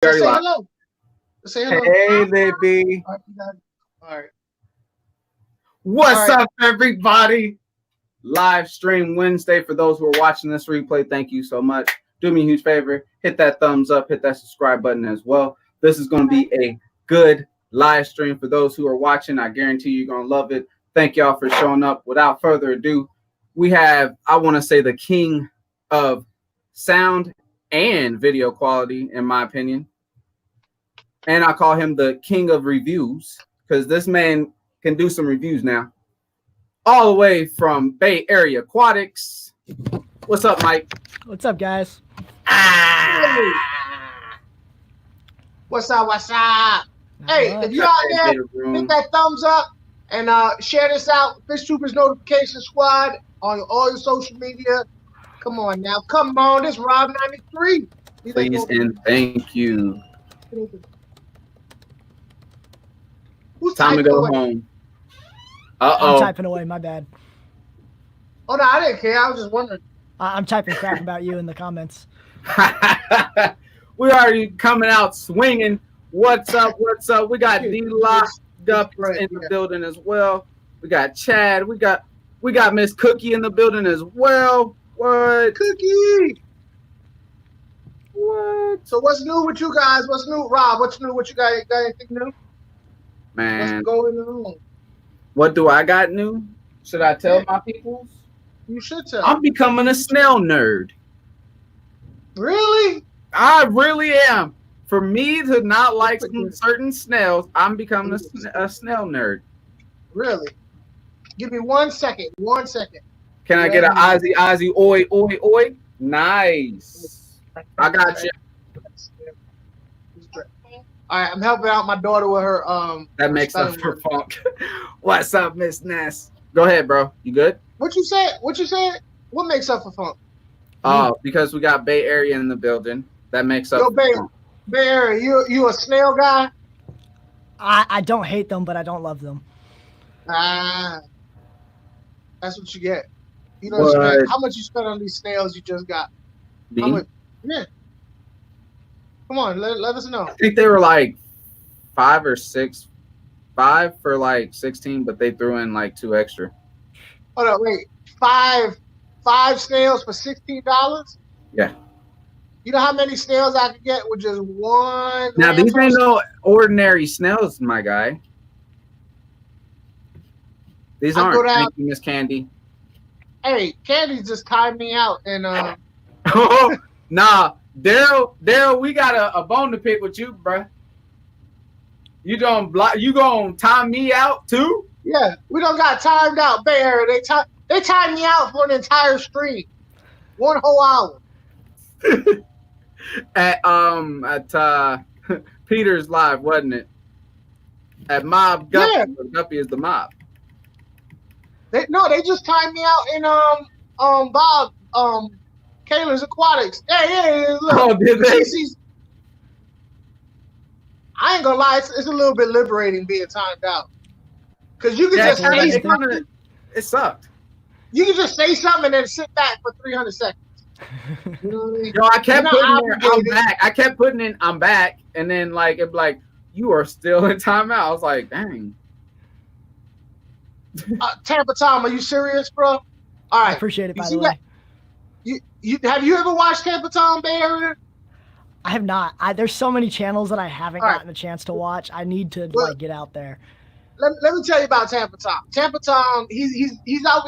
Just Very say live. hello. Just say hello. Hey, baby. All right. All right. What's All right. up, everybody? Live stream Wednesday. For those who are watching this replay, thank you so much. Do me a huge favor. Hit that thumbs up. Hit that subscribe button as well. This is going to be a good live stream for those who are watching. I guarantee you're going to love it. Thank y'all for showing up. Without further ado, we have, I want to say, the king of sound and video quality, in my opinion. And I call him the king of reviews because this man can do some reviews now. All the way from Bay Area Aquatics. What's up, Mike? What's up, guys? What's up? What's up? Hey, if you're out there, hit that thumbs up and share this out. Fish Troopers Notification Squad on all your social media. Come on now. Come on. This Rob 93. Please and thank you. Who's Time to go away? home. I'm typing away. My bad. Oh, no, I didn't care. I was just wondering. I'm typing crap about you in the comments. We already coming out swinging. What's up? What's up? We got D-Lock up in the building as well. We got Chad. We got Miss Cookie in the building as well. What? Cookie. What? So what's new with you guys? What's new, Rob? What's new? What you got? Got anything new? Man. Let's go in the room. What do I got new? Should I tell my peoples? You should tell. I'm becoming a snail nerd. Really? I really am. For me to not like certain snails, I'm becoming a snail nerd. Really? Give me 1 second. 1 second. Can I get an Ozzy, oi, oi, oi? Nice. I got you. All right, I'm helping out my daughter with her. That makes up for funk. What's up, Miss Ness? Go ahead, bro. You good? What you said? What you said? What makes up for funk? Oh, because we got Bay Area in the building. That makes up. Yo, Bay Area, you a snail guy? I don't hate them, but I don't love them. Ah, that's what you get. You know what I'm saying? How much you spent on these snails you just got? How much? Yeah. Come on, let us know. I think they were like 5 or 6. 5 for like 16, but they threw in like 2 extra. Hold on, wait. Five snails for $16? Yeah. You know how many snails I could get with just one? Now these ain't no ordinary snails, my guy. These aren't. Thank you, Miss Candy. Hey, Candy just timed me out and Nah, Daryl, we got a bone to pick with you, bruh. You gonna time me out too? Yeah, we don't got timed out, Bay Area. They timed me out for an entire stream, 1 whole hour. at Peter's Live, wasn't it? At Mob Guppy. Yeah. Guppy is the mob. They just timed me out in Bob Kaler's Aquatics. Hey, look. Oh, did they? I ain't gonna lie, it's a little bit liberating being timed out. Cause you can just say something. It sucked. You can just say something and then sit back for 300 seconds. You know what I mean? Yo, I kept putting in, I'm back. I kept putting in, I'm back, and then like it like you are still in timeout. I was like, dang. Tampa Tom, are you serious, bro? All right, I appreciate it. By the way, you have you ever watched Tampa Tom Bay Area? I have not. There's so many channels that I haven't gotten a chance to watch. I need to get out there. Let me tell you about Tampa Tom. Tampa Tom, he's out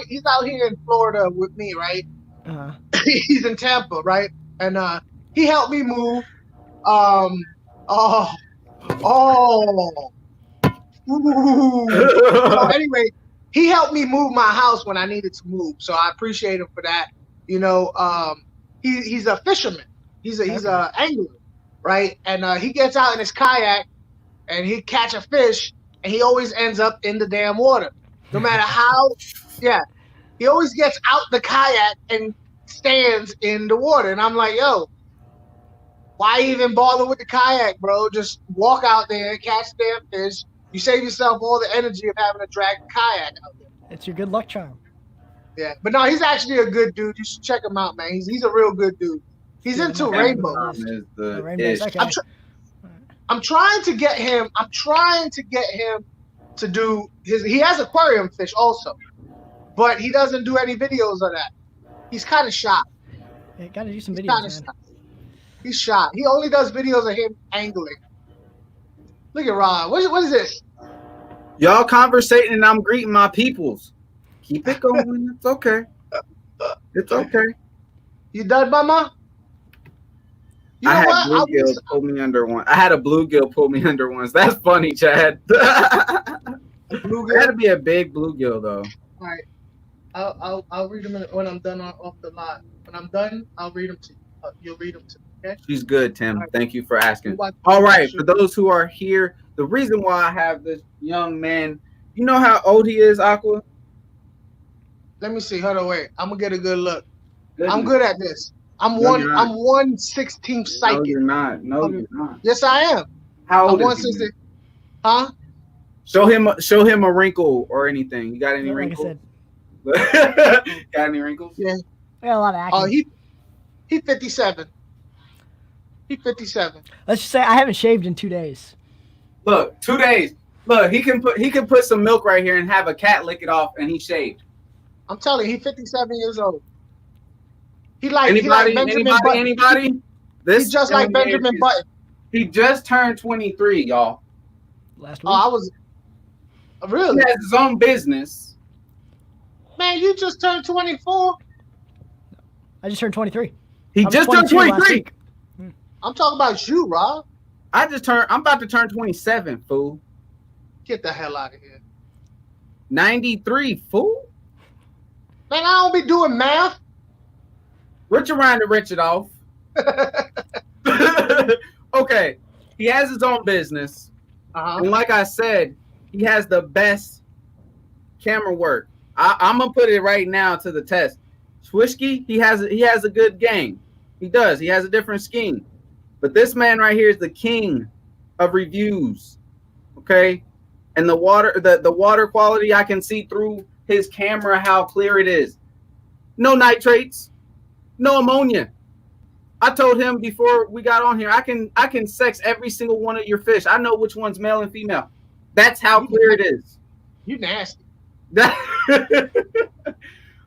here in Florida with me, right? Uh-huh. He's in Tampa, right? And he helped me move. So anyway, he helped me move my house when I needed to move. So I appreciate him for that. You know, he's a fisherman. He's a angler, right? And he gets out in his kayak and he catch a fish and he always ends up in the damn water. No matter how, he always gets out the kayak and stands in the water. And I'm like, yo, why even bother with the kayak, bro? Just walk out there and catch the damn fish. You save yourself all the energy of having to drag the kayak out there. It's your good luck charm. Yeah, but no, he's actually a good dude. You should check him out, man. He's a real good dude. He's into rainbows. Rainbows, okay. I'm trying to get him to do his. He has aquarium fish also, but he doesn't do any videos of that. He's kind of shy. Yeah, gotta do some He's videos, kinda man. He's shy. He only does videos of him angling. Look at Ron. What is this? Y'all conversating and I'm greeting my peoples. Keep it going. It's okay. It's okay. You done, mama? You I know had what? bluegill pull me under one. I had a bluegill pull me under once. That's funny, Chad. It had to be a big bluegill though. All right. I'll read them when I'm done off the lot. When I'm done, I'll read them to you. You'll read them to me. Okay. She's good, Tim. All right. Thank you for asking. All right, for those who are here, the reason why I have this young man, you know how old he is, Aqua? Let me see. Hold on, wait. I'm gonna get a good look. Goodness. I'm good at this. I'm No, one. you're not. I'm 1/16 No, psychic. you're not. No, you're not. Yes, I am. How I'm old is 1/16. he? Huh? Show him a wrinkle or anything. You got any Like I wrinkles? said, Got any wrinkles? Yeah. I got a lot of acne. Oh, he 57. He 57. Let's just say I haven't shaved in 2 days. Look, 2 days. Look, he can put some milk right here and have a cat lick it off, and he shaved. I'm telling you, he's 57 years old. He like Anybody? Benjamin Button. Anybody? This He's just like Benjamin Button. He just turned 23, y'all. Last week. Oh, I was really, He has his own business. man. You just turned 24. I just turned 23. He I was just turned 22 last 23. week. I'm talking about you, Rob. I'm about to turn 27, fool. Get the hell out of here, 93, fool. man. I don't be doing math. Rich around to rich it off. Okay, he has his own business, and like I said, he has the best camera work. I'm gonna put it right now to the test. Swisky, he has a good game. He does. He has a different scheme, but this man right here is the king of reviews. Okay, and the water quality, I can see through his camera how clear it is. No nitrates, no ammonia. I told him before we got on here, I can sex every single one of your fish. I know which one's male and female. That's how clear it is. You nasty.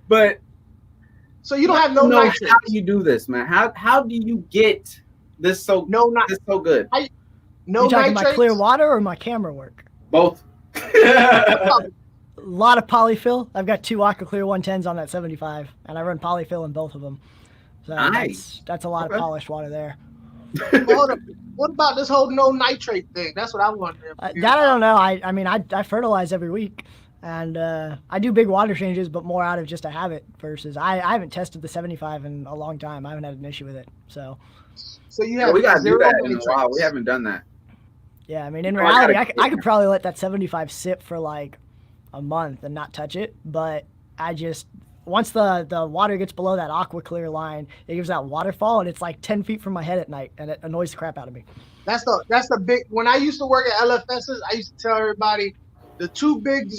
But So you don't have no know nitrates. how do you do this, man? How do you get this so good? No You talking nitrates. about clear water or my camera work? Both. A lot of polyfill. I've got 2 Aqua Clear 110s on that 75, and I run polyfill in both of them. So Nice. that's a lot of polished water there. Hold up. What about this whole no nitrate thing? That's what I'm wondering. That I don't know. I mean, I fertilize every week, and I do big water changes, but more out of just a habit versus I haven't tested the 75 in a long time. I haven't had an issue with it. So you have we gotta do zero that in a nitrates. while. We haven't done that. yeah, I mean, in Oh, I reality, gotta- I could probably let that 75 sit for like a month and not touch it, but I just once the water gets below that aqua clear line, it gives that waterfall, and it's like 10 feet from my head at night, and it annoys the crap out of me. That's the big. When I used to work at LFSs, I used to tell everybody the 2 big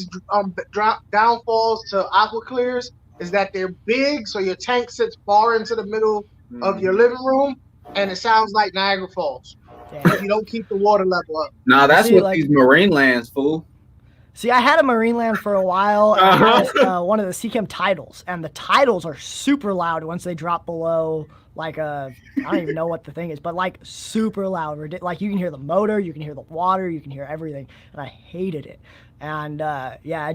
downfalls to aqua clears is that they're big, so your tank sits far into the middle of your living room, and it sounds like Niagara Falls. Yeah. You don't keep the water level up. Nah, that's See, what like- these marine lands, fool. See, I had a marine land for a while, and I had one of the Seachem titles, and the titles are super loud once they drop below, like I don't even know what the thing is, but like super loud. Like you can hear the motor, you can hear the water, you can hear everything, and I hated it. And yeah,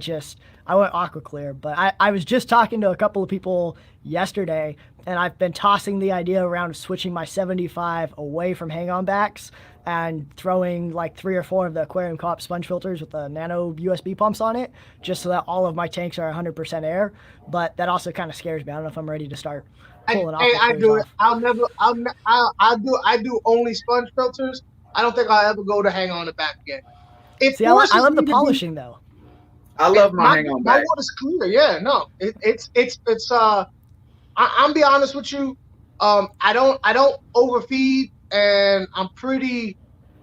I went aqua clear, but I was just talking to a couple of people yesterday, and I've been tossing the idea around of switching my 75 away from hang-on backs and throwing like 3 or 4 of the Aquarium Co-op sponge filters with the nano USB pumps on it, just so that all of my tanks are 100% air. But that also kind of scares me. I don't know if I'm ready to start pulling off. I do it. I do only sponge filters. I don't think I'll ever go to hang on the back again. See, I love the polishing though. I love my hang on My back. water's clear. Yeah, no, I'm be honest with you. I don't overfeed, and I'm pretty.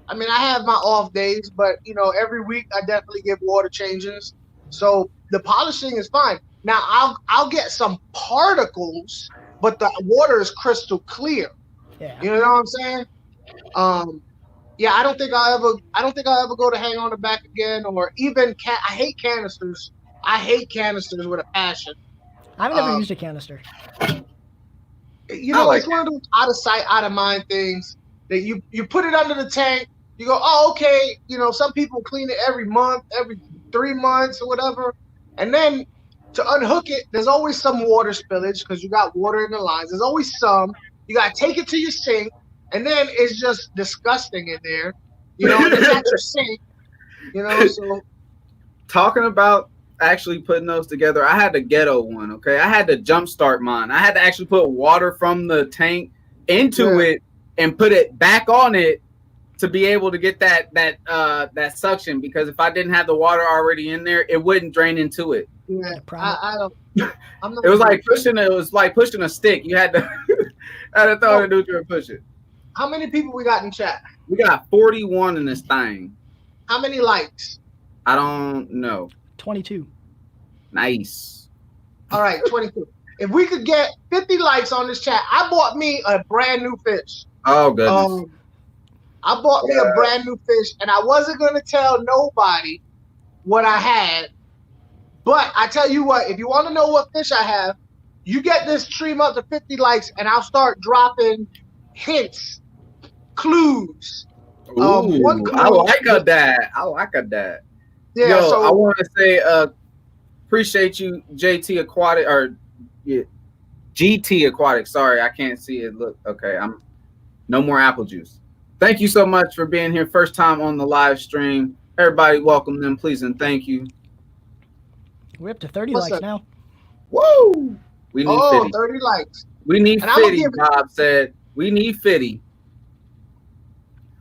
I mean, I have my off days, but every week I definitely give water changes. So the polishing is fine. Now I'll get some particles, but the water is crystal clear. Yeah. You know what I'm saying? yeah, I don't think I'll ever go to hang on the back again, or even I hate canisters. I hate canisters with a passion. I've never used a canister. You know, it's one of those out of sight, out of mind things that you put it under the tank. You go, oh, okay. You know, some people clean it every month, every 3 months or whatever. And then to unhook it, there's always some water spillage because you got water in the lines. There's always some. You got to take it to your sink. And then it's just disgusting in there. You know, it's at your sink. You know, so. Talking about actually putting those together, I had the ghetto one, okay? I had to jumpstart mine. I had to actually put water from the tank into it and put it back on it to be able to get that suction, because if I didn't have the water already in there, it wouldn't drain into it. Yeah, I don't. It was like pushing a stick. You had to throw it into it and push it. How many people we got in chat? We got 41 in this thing. How many likes? I don't know. 22. Nice. All right, 22. If we could get 50 likes on this chat, I bought me a brand new fish. Oh, goodness. I bought me a brand new fish, and I wasn't going to tell nobody what I had. But I tell you what, if you want to know what fish I have, you get this stream up to 50 likes, and I'll start dropping hints, clues. One clue. I like that. Yeah, yo, so I want to say appreciate you, JT Aquatic, or GT Aquatic. Sorry, I can't see it. Look, okay, I'm no more apple juice. Thank you so much for being here. First time on the live stream. Everybody, welcome them, please, and thank you. We're up to 30 likes now. Woo! We need 50. 30 likes. We need 50, Bob said. We need 50.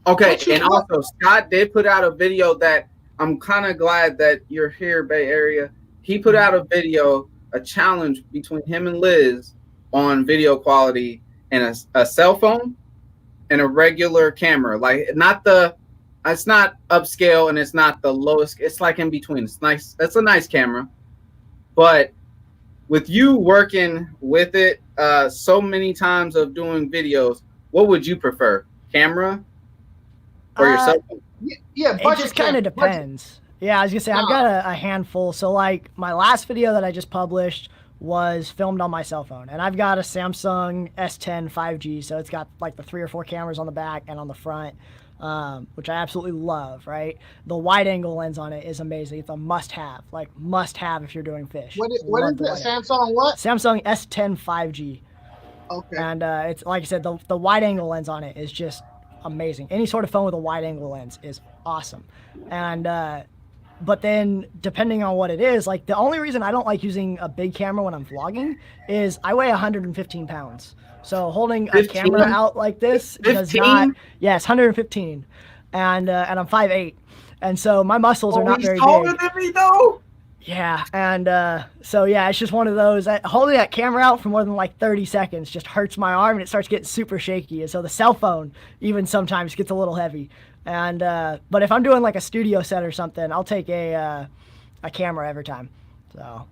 Okay, and also Scott did put out a video that I'm kind of glad that you're here, Bay Area. He put out a video, a challenge between him and Liz on video quality and a cell phone and a regular camera. Like it's not upscale and it's not the lowest. It's like in between. It's nice. That's a nice camera. But with you working with it so many times of doing videos, what would you prefer? Camera or your cell phone? Yeah, it just kind of depends. Yeah, I was gonna say I've got a handful. So like my last video that I just published was filmed on my cell phone, and I've got a Samsung S10 5G, so it's got like the 3 or 4 cameras on the back and on the front, which I absolutely love. Right, the wide-angle lens on it is amazing. It's a must-have, if you're doing fish. What is it? Samsung what? Samsung S10 5G. Okay. And it's like I said, the wide-angle lens on it is just amazing. Any sort of phone with a wide-angle lens is awesome. And but then depending on what it is, like the only reason I don't like using a big camera when I'm vlogging is I weigh 115 pounds. So holding 15? A camera out like this 15? Does not. Yes, 115, and I'm 5'8", and so my muscles are not very big. He's taller than me though. Yeah, and so yeah, it's just one of those. Holding that camera out for more than like 30 seconds just hurts my arm, and it starts getting super shaky. And so the cell phone even sometimes gets a little heavy. And but if I'm doing like a studio set or something, I'll take a camera every time. So,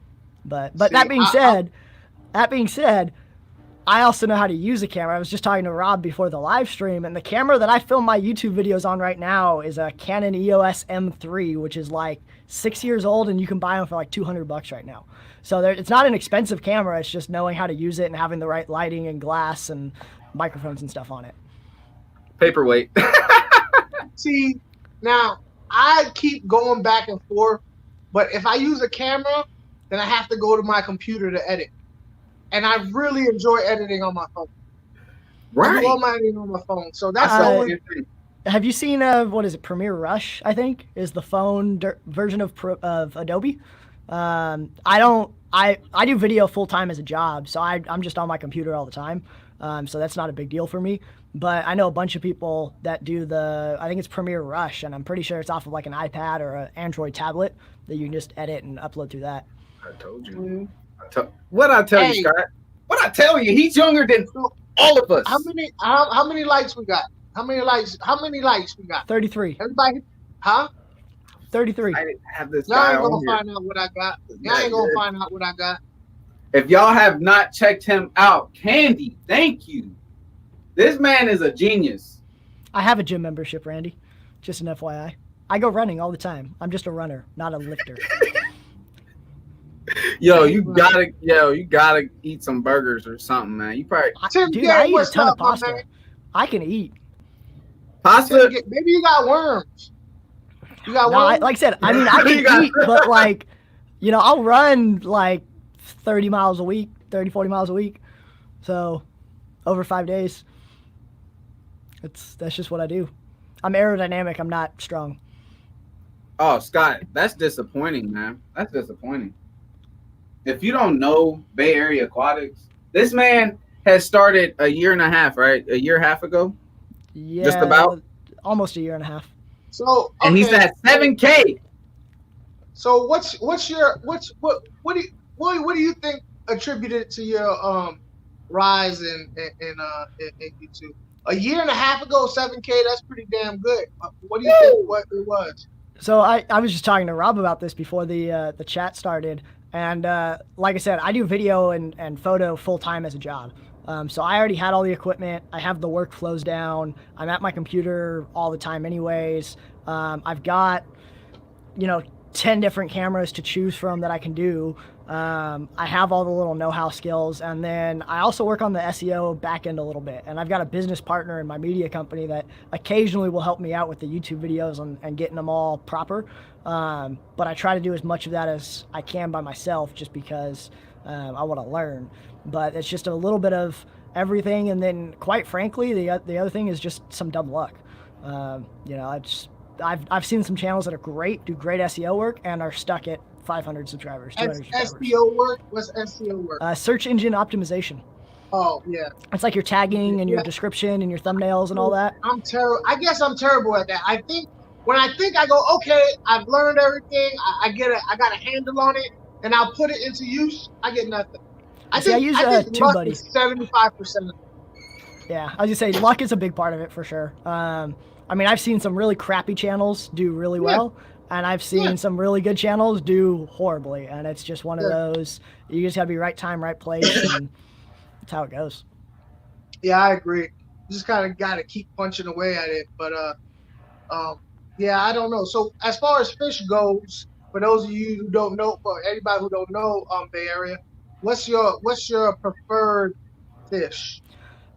but see, that being said, I also know how to use a camera. I was just talking to Rob before the live stream, and the camera that I film my YouTube videos on right now is a Canon EOS M3, which is like 6 years old, and you can buy them for like $200 right now. So it's not an expensive camera. It's just knowing how to use it and having the right lighting and glass and microphones and stuff on it. Paperweight. See, now I keep going back and forth, but if I use a camera, then I have to go to my computer to edit. And I really enjoy editing on my phone. Right. I do all my editing on my phone. So that's the only thing. Have you seen what is it? Premiere Rush, I think, is the phone version of Adobe. I do video full time as a job, so I'm just on my computer all the time. So that's not a big deal for me. But I know a bunch of people that do I think it's Premiere Rush, and I'm pretty sure it's off of like an iPad or an Android tablet that you can just edit and upload through that. I told you. Mm-hmm. What'd I tell you, Scott? What'd I tell you? He's younger than all of us. How many likes we got? How many likes we got? 33. Everybody, huh? 33. I didn't have this y'all guy ain't gonna on find out what I got. Y'all ain't gonna find out what I got. If y'all have not checked him out, Candy, thank you. This man is a genius. I have a gym membership, Randy. Just an FYI. I go running all the time. I'm just a runner, not a lifter. You gotta eat some burgers or something, man. You probably Dude, I eat a ton of pasta. I can eat. pasta. Maybe you got worms. You got worms? Like I said, I mean, I can eat, but like, I'll run like 30 miles a week, 30, 40 miles a week. So over 5 days. That's just what I do. I'm aerodynamic. I'm not strong. Oh, Scott, that's disappointing, man. That's disappointing. If you don't know Bay Area Aquatics, this man has started a year and a half, right? A year and a half ago? Yeah. Just about? Almost a year and a half. So and he's at 7K. So what do you think attributed to your rise in YouTube? A year and a half ago, 7K, that's pretty damn good. What do you think what it was? So I was just talking to Rob about this before the chat started. And like I said, I do video and photo full time as a job. So I already had all the equipment. I have the workflows down. I'm at my computer all the time anyways. I've got, 10 different cameras to choose from that I can do. I have all the little know-how skills. And then I also work on the SEO back end a little bit. And I've got a business partner in my media company that occasionally will help me out with the YouTube videos and getting them all proper. But I try to do as much of that as I can by myself just because I want to learn. But it's just a little bit of everything. And then quite frankly, the other thing is just some dumb luck. I've seen some channels that are great, do great SEO work, and are stuck at 500 subscribers, 200 subscribers. SEO work? What's SEO work? Search engine optimization. Oh, yeah. It's like your tagging and your description and your thumbnails and all that. I'm terrible. I guess I'm terrible at that. I go, okay, I've learned everything. I got a handle on it, and I'll put it into use. I get nothing. I use TubeBuddy. 75% of it. Yeah, I was just say luck is a big part of it for sure. I've seen some really crappy channels do really well, and I've seen some really good channels do horribly, and it's just one of those. You just gotta be right time, right place, and that's how it goes. Yeah, I agree. You just kind of gotta keep punching away at it, but I don't know. So as far as fish goes, for those of you who don't know, for anybody who don't know, Bay Area, what's your preferred fish?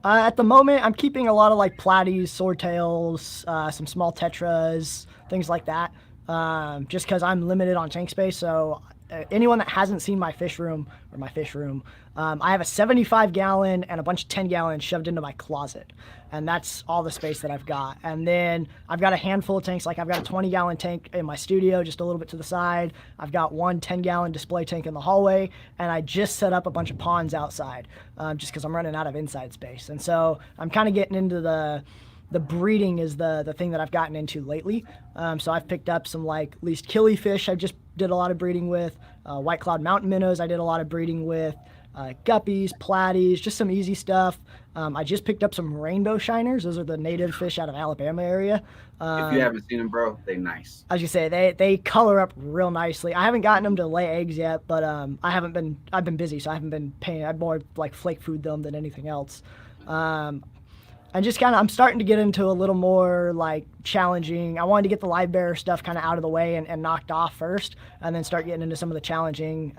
At the moment, I'm keeping a lot of like platies, swordtails, some small tetras, things like that. Just because I'm limited on tank space. So anyone that hasn't seen my fish room, I have a 75-gallon and a bunch of 10-gallons shoved into my closet. And that's all the space that I've got. And then I've got a handful of tanks. Like I've got a 20-gallon tank in my studio, just a little bit to the side. I've got one 10-gallon display tank in the hallway. And I just set up a bunch of ponds outside just because I'm running out of inside space. And so I'm kind of getting into the breeding is the thing that I've gotten into lately. So I've picked up some like least killifish I just did a lot of breeding with. White cloud mountain minnows I did a lot of breeding with. Guppies, platies, just some easy stuff. I just picked up some rainbow shiners. Those are the native fish out of Alabama area. If you haven't seen them, bro, they nice. As you say, they color up real nicely. I haven't gotten them to lay eggs yet, but I've been busy, so I haven't been paying. I'd more like flake food them than anything else. And just I'm starting to get into a little more like challenging. I wanted to get the live bearer stuff kind of out of the way and knocked off first, and then start getting into some of the challenging.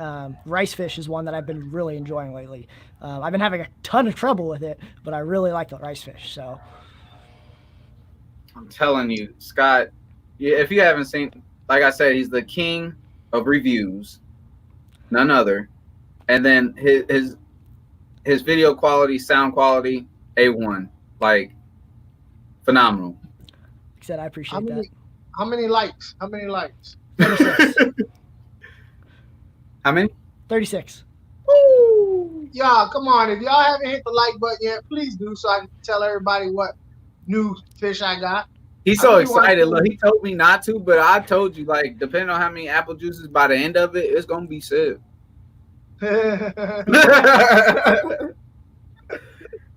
Rice fish is one that I've been really enjoying lately. I've been having a ton of trouble with it, but I really like the rice fish. So I'm telling you, Scott, if you haven't seen, like I said, he's the king of reviews, none other. And then his video quality, sound quality, A1. Like, phenomenal. Like I said, I appreciate that. How many likes? 36. How many? 36. Woo! Y'all, come on. If y'all haven't hit the like button yet, please do so I can tell everybody what new fish I got. He's so excited. Look, he told me not to, but I told you, like, depending on how many apple juices by the end of it, it's going to be sick.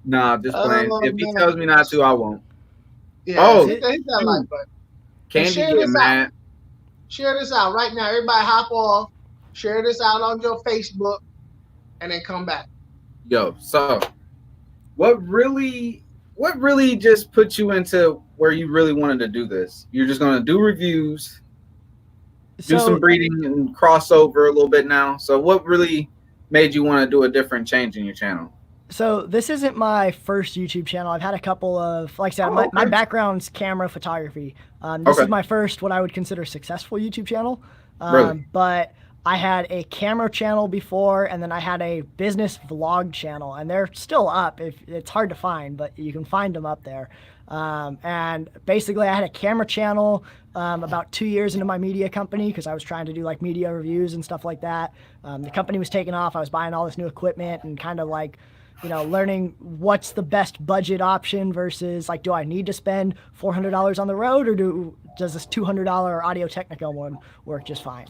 Nah, just playing. If he tells me not to, I won't. Yeah, hit that like button. Candy get mad. Share this out right now. Everybody hop off. Share this out on your Facebook, and then come back. Yo, so what really just put you into where you really wanted to do this? You're just going to do reviews, do some breeding and crossover a little bit now. So what really made you want to do a different change in your channel? So this isn't my first YouTube channel. I've had a couple of, like I said, my background's camera photography. This is my first, what I would consider successful YouTube channel. Really? But I had a camera channel before, and then I had a business vlog channel, and they're still up. It's hard to find, but you can find them up there. And basically I had a camera channel about 2 years into my media company, because I was trying to do like media reviews and stuff like that. The company was taking off. I was buying all this new equipment and kind of like, you know, learning what's the best budget option versus like, do I need to spend $400 on the road, or does this $200 Audio-Technica one work just fine?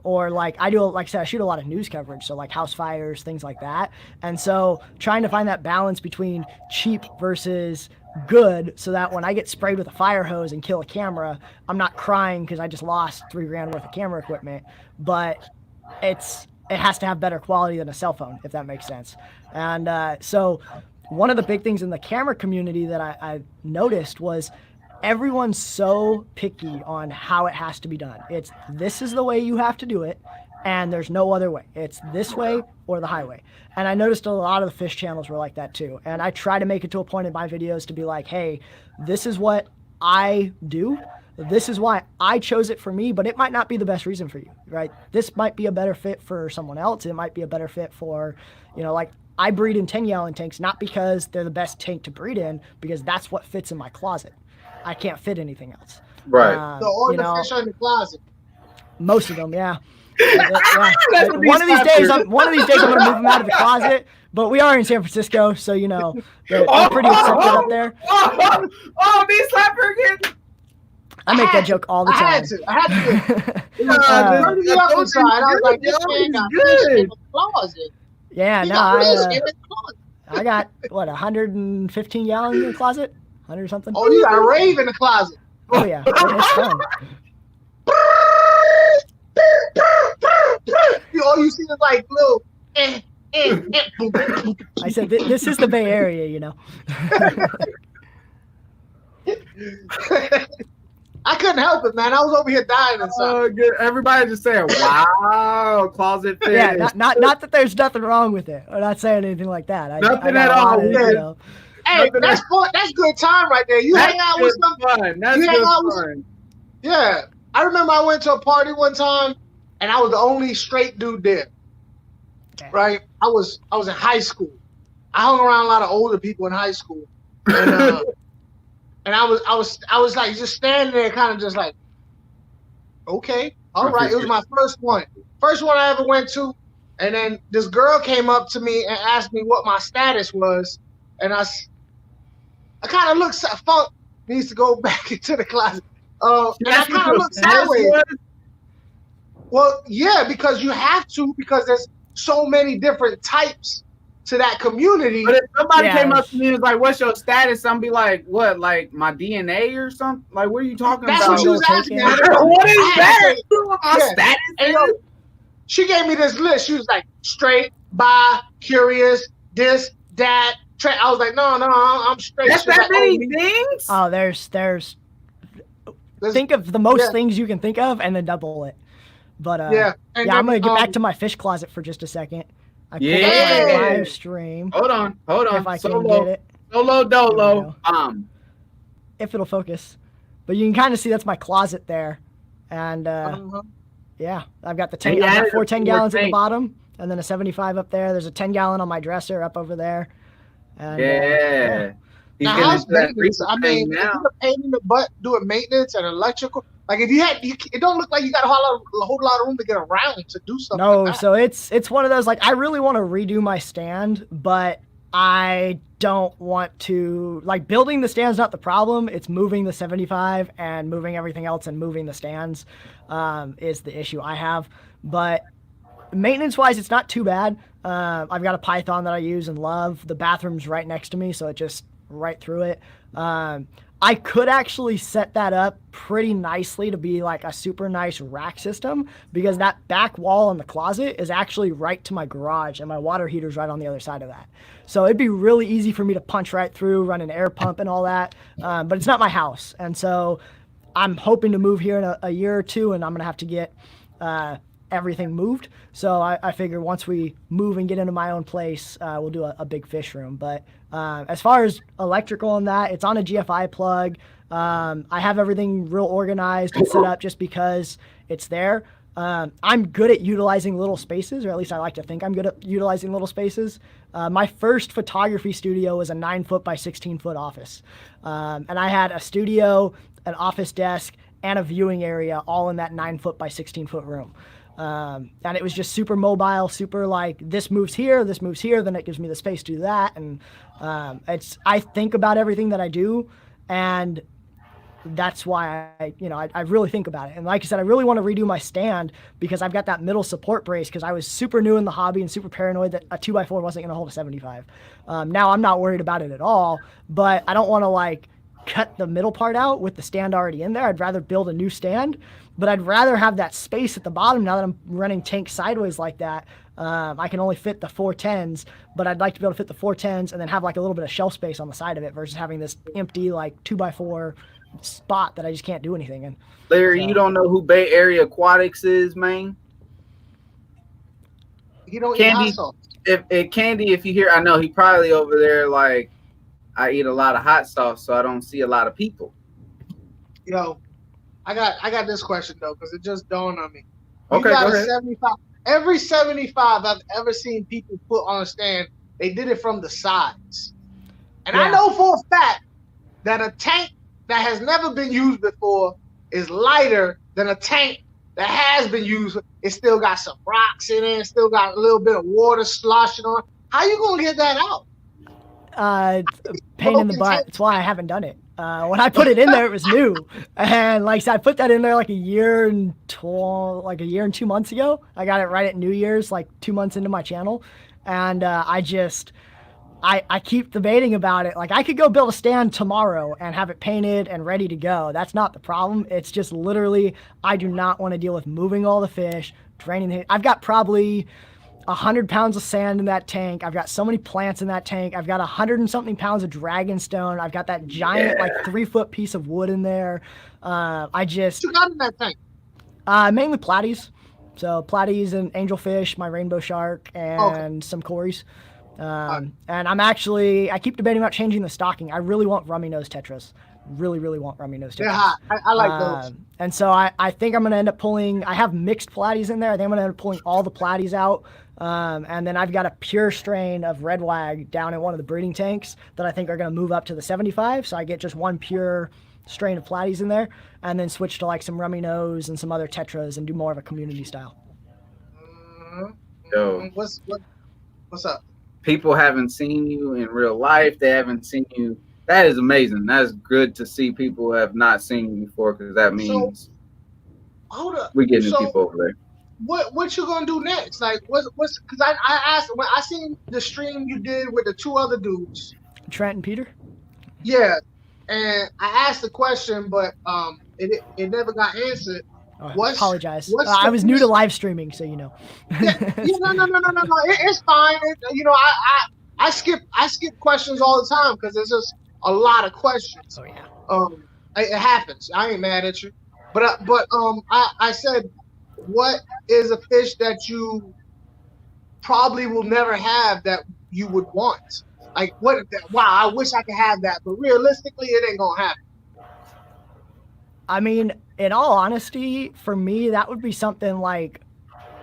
Or like I said, I shoot a lot of news coverage, so like house fires, things like that. And so trying to find that balance between cheap versus good, so that when I get sprayed with a fire hose and kill a camera, I'm not crying because I just lost $3,000 worth of camera equipment, but it has to have better quality than a cell phone, if that makes sense. And so one of the big things in the camera community that I noticed was everyone's so picky on how it has to be done. This is the way you have to do it, and there's no other way. It's this way or the highway. And I noticed a lot of the fish channels were like that too. And I try to make it to a point in my videos to be like, hey, this is what I do. This is why I chose it for me, but it might not be the best reason for you, right? This might be a better fit for someone else. It might be a better fit for, you know, like I breed in 10-gallon tanks, not because they're the best tank to breed in, because that's what fits in my closet. I can't fit anything else. Right. So all the fish are in the closet. Most of them, yeah. One of these days, I'm gonna move them out of the closet. But we are in San Francisco, so you know they're pretty accepted up there. Oh, these slapper again. I make that joke all the time. I had to. I was like, this man got fish in the closet. Yeah, I got what 115 gallons in the closet, 100 something. Oh, you got a rave in the closet. Oh yeah, it's fun. All you see is like little. I said this is the Bay Area, you know. I couldn't help it, man. I was over here dying inside. Oh, good. Everybody just saying, "Wow, closet fish." Yeah, not that there's nothing wrong with it. I'm not saying anything like that. Nothing at all. You know. Hey, that's fun. That's good time right there. You hang out with some fun. That's good fun. Yeah, I remember I went to a party one time, and I was the only straight dude there. Okay. Right? I was in high school. I hung around a lot of older people in high school, and and I was like just standing there, kind of just like, okay, all right. It was my first one I ever went to, and then this girl came up to me and asked me what my status was, and I kind of looked. Funk needs to go back into the closet. And I kind of looked sideways. Well, yeah, because you have to, because there's so many different types to that community. But if somebody came up to me and was like, "What's your status?" I'm be like, "What? Like my DNA or something? Like what are you talking That's about?" What she was asking. What is that? My status. And, she gave me this list. She was like, straight, bi, curious, this, that. I was like, no, I'm straight. That's that many things. Oh, there's think of the most things you can think of and then double it. But I'm gonna get back to my fish closet for just a second. I pulled up my live stream. Hold on. If I can get it. Solo dolo. If it'll focus, but you can kind of see that's my closet there, and yeah, I've got the 10. I've got 4 10-gallons at the bottom, and then a 75 up there. There's a 10-gallon on my dresser up over there. And, yeah. Now, how's maintenance? I mean, if you're a pain in the butt doing maintenance and electrical, like if you had, it don't look like you got a whole lot of room to get around to do something. No, like that. So it's one of those, like, I really want to redo my stand, but I don't want to, like, building the stand's not the problem. It's moving the 75 and moving everything else and moving the stands is the issue I have. But maintenance wise, it's not too bad. I've got a Python that I use and love. The bathroom's right next to me, so it just right through it. I could actually set that up pretty nicely to be like a super nice rack system because that back wall in the closet is actually right to my garage and my water heater's right on the other side of that. So it'd be really easy for me to punch right through, run an air pump and all that. But it's not my house. And so I'm hoping to move here in a year or two, and I'm going to have to get everything moved. So I figure once we move and get into my own place, we'll do a big fish room. But as far as electrical and that, it's on a GFI plug. I have everything real organized and set up just because it's there. I'm good at utilizing little spaces, or at least I like to think I'm good at utilizing little spaces. My first photography studio was a 9-foot by 16-foot office. And I had a studio, an office desk, and a viewing area all in that 9-foot by 16-foot room. And it was just super mobile, super like this moves here, then it gives me the space to do that. And I think about everything that I do, and that's why I really think about it. And like I said, I really want to redo my stand because I've got that middle support brace because I was super new in the hobby and super paranoid that a 2x4 wasn't going to hold a 75. Now I'm not worried about it at all, but I don't want to like cut the middle part out with the stand already in there. I'd rather build a new stand, but I'd rather have that space at the bottom now that I'm running tank sideways like that. I can only fit the 410s, but I'd like to be able to fit the 410s and then have like a little bit of shelf space on the side of it versus having this empty like 2x4 spot that I just can't do anything in. Larry, you don't know who Bay Area Aquatics is, man? You don't Candy, eat hot sauce. if Candy, if you hear, I know he probably over there like, I eat a lot of hot sauce, so I don't see a lot of people. Yo, I got this question though, because it just dawned on me. Okay, got go a ahead. 75. Every 75 I've ever seen people put on a stand, they did it from the sides. And I Yeah. know for a fact that a tank that has never been used before is lighter than a tank that has been used. It still got some rocks in it, still got a little bit of water sloshing on. How you gonna get that out? Pain in the butt. That's why I haven't done it. When I put it in there, it was new, and like I said, I put that in there like a year and 2 months ago. I got it right at New Year's, like 2 months into my channel, and I keep debating about it. Like I could go build a stand tomorrow and have it painted and ready to go. That's not the problem. It's just literally I do not want to deal with moving all the fish, draining the. I've got probably 100 pounds of sand in that tank. I've got so many plants in that tank. I've got 100 and something pounds of dragonstone. I've got that giant like 3-foot piece of wood in there. What you got in that tank? Mainly platies. So platies and angelfish, my rainbow shark, and some cories. And I keep debating about changing the stocking. I really want rummy nose tetras. Really, really want rummy nose tetras. They're hot. I like those. And so I think I'm going to end up pulling, I have mixed platies in there. I think I'm going to end up pulling all the platies out. And then I've got a pure strain of red wag down in one of the breeding tanks that I think are going to move up to the 75. So I get just one pure strain of platies in there and then switch to like some rummy nose and some other tetras and do more of a community style. Yo. What's up? People haven't seen you in real life. They haven't seen you. That is amazing. That's good to see people who have not seen you before, because that means Hold up. we're getting people over there. What you gonna do next? Like what's because I asked when I seen the stream you did with the 2 other dudes. Trent and Peter? Yeah, and I asked the question, but it never got answered. Oh, What's- apologize. what's I the- was new to live streaming, so you know. No. It's fine. I skip questions all the time because there's just a lot of questions. Oh yeah. It happens. I ain't mad at you, but I said, what is a fish that you probably will never have that you would want? Like what? Wow, I wish I could have that, but realistically, it ain't gonna happen. I mean, in all honesty, for me, that would be something like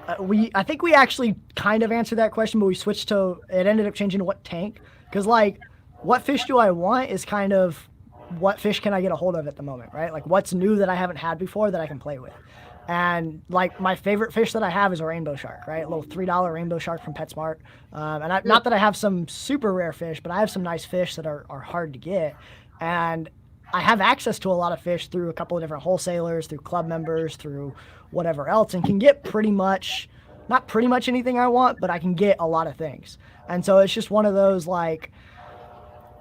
I think we actually kind of answered that question, but we switched to it. Ended up changing to what tank, because like, what fish do I want is kind of what fish can I get a hold of at the moment, right? Like, what's new that I haven't had before that I can play with. And like my favorite fish that I have is a rainbow shark, right? A little $3 rainbow shark from PetSmart. Not that I have some super rare fish, but I have some nice fish that are hard to get. And I have access to a lot of fish through a couple of different wholesalers, through club members, through whatever else, and can get not pretty much anything I want, but I can get a lot of things. And so it's just one of those, like,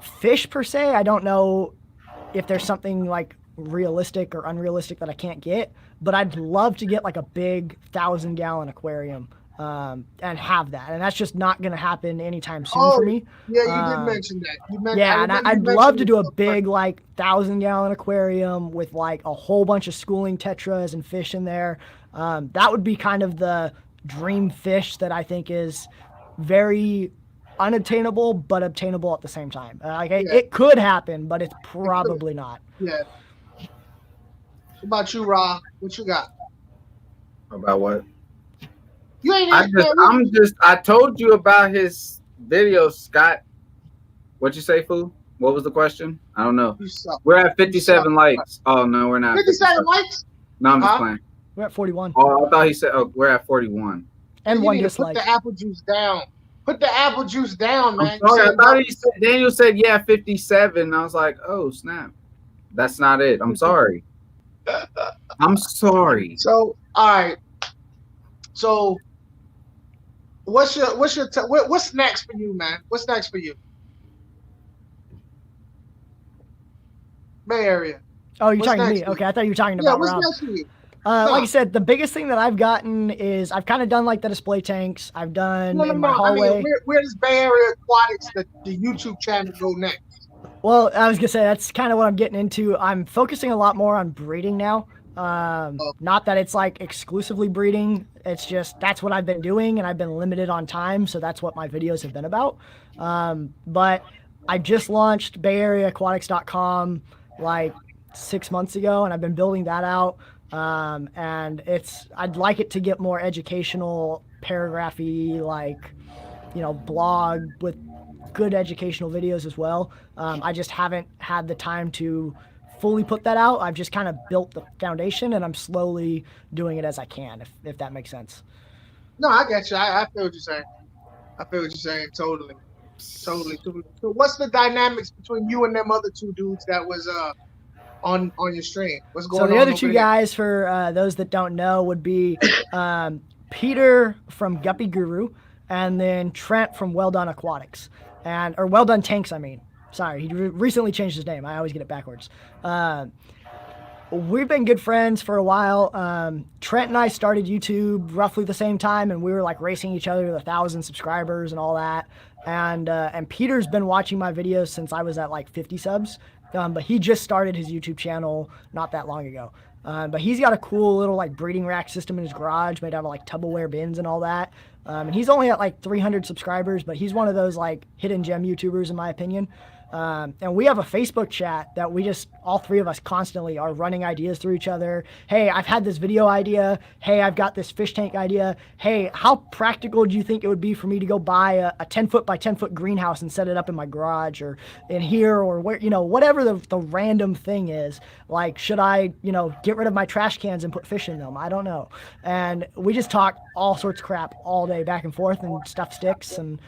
fish per se, I don't know if there's something like realistic or unrealistic that I can't get, but I'd love to get like a big 1,000-gallon aquarium and have that. And that's just not going to happen anytime soon for me. Yeah, you did mention that. And I'd love to do a big like 1,000-gallon aquarium with like a whole bunch of schooling tetras and fish in there. That would be kind of the dream fish that I think is very unattainable but obtainable at the same time. It could happen, but it's probably not. Yeah. What about you, Ra? What you got? About what? You ain't I told you about his video, Scott. What'd you say, Foo? What was the question? I don't know. We're at 57 likes. Oh no, we're not. 57 likes? No, I'm just playing. We're at 41. Oh, I thought he said we're at 41. And one dislike. Put the apple juice down. Put the apple juice down, man. I'm sorry, I thought Daniel said 57. I was like, oh snap. That's not it. I'm sorry. I'm sorry. So, all right. So, what's next for you, man? What's next for you? Bay Area. Oh, you're talking to me. Okay, I thought you were talking about Rob. Next for you? Like I said, the biggest thing that I've gotten is I've kind of done like the display tanks. I've done in my hallway. I mean, where does Bay Area Aquatics, the YouTube channel, go next? Well, I was gonna say that's kind of what I'm getting into. I'm focusing a lot more on breeding now. Not that it's like exclusively breeding. It's just that's what I've been doing, and I've been limited on time, so that's what my videos have been about. But I just launched BayAreaAquatics.com like 6 months ago, and I've been building that out. And I'd like it to get more educational, paragraphy, like, blog with good educational videos as well. I just haven't had the time to fully put that out. I've just kind of built the foundation, and I'm slowly doing it as I can, if that makes sense. No, I get you. I feel what you're saying. Totally. So what's the dynamics between you and them other two dudes that was on your stream? What's going on? So the other two guys, for those that don't know, would be Peter from Guppy Guru, and then Trent from Well Done Aquatics, or Well Done Tanks. I mean, sorry, he recently changed his name. I always get it backwards. We've been good friends for a while. Trent and I started YouTube roughly the same time, and we were like racing each other to 1,000 subscribers and all that. And Peter's been watching my videos since I was at like 50 subs. But he just started his YouTube channel not that long ago. But he's got a cool little like breeding rack system in his garage made out of like Tupperware bins and all that. And he's only at like 300 subscribers, but he's one of those like hidden gem YouTubers in my opinion. And we have a Facebook chat that we just, all three of us constantly are running ideas through each other. Hey, I've had this video idea. Hey, I've got this fish tank idea. Hey, how practical do you think it would be for me to go buy a 10 foot by 10 foot greenhouse and set it up in my garage or in here or where, whatever the random thing is. Like, should I, get rid of my trash cans and put fish in them? I don't know. And we just talk all sorts of crap all day back and forth, and stuff sticks. And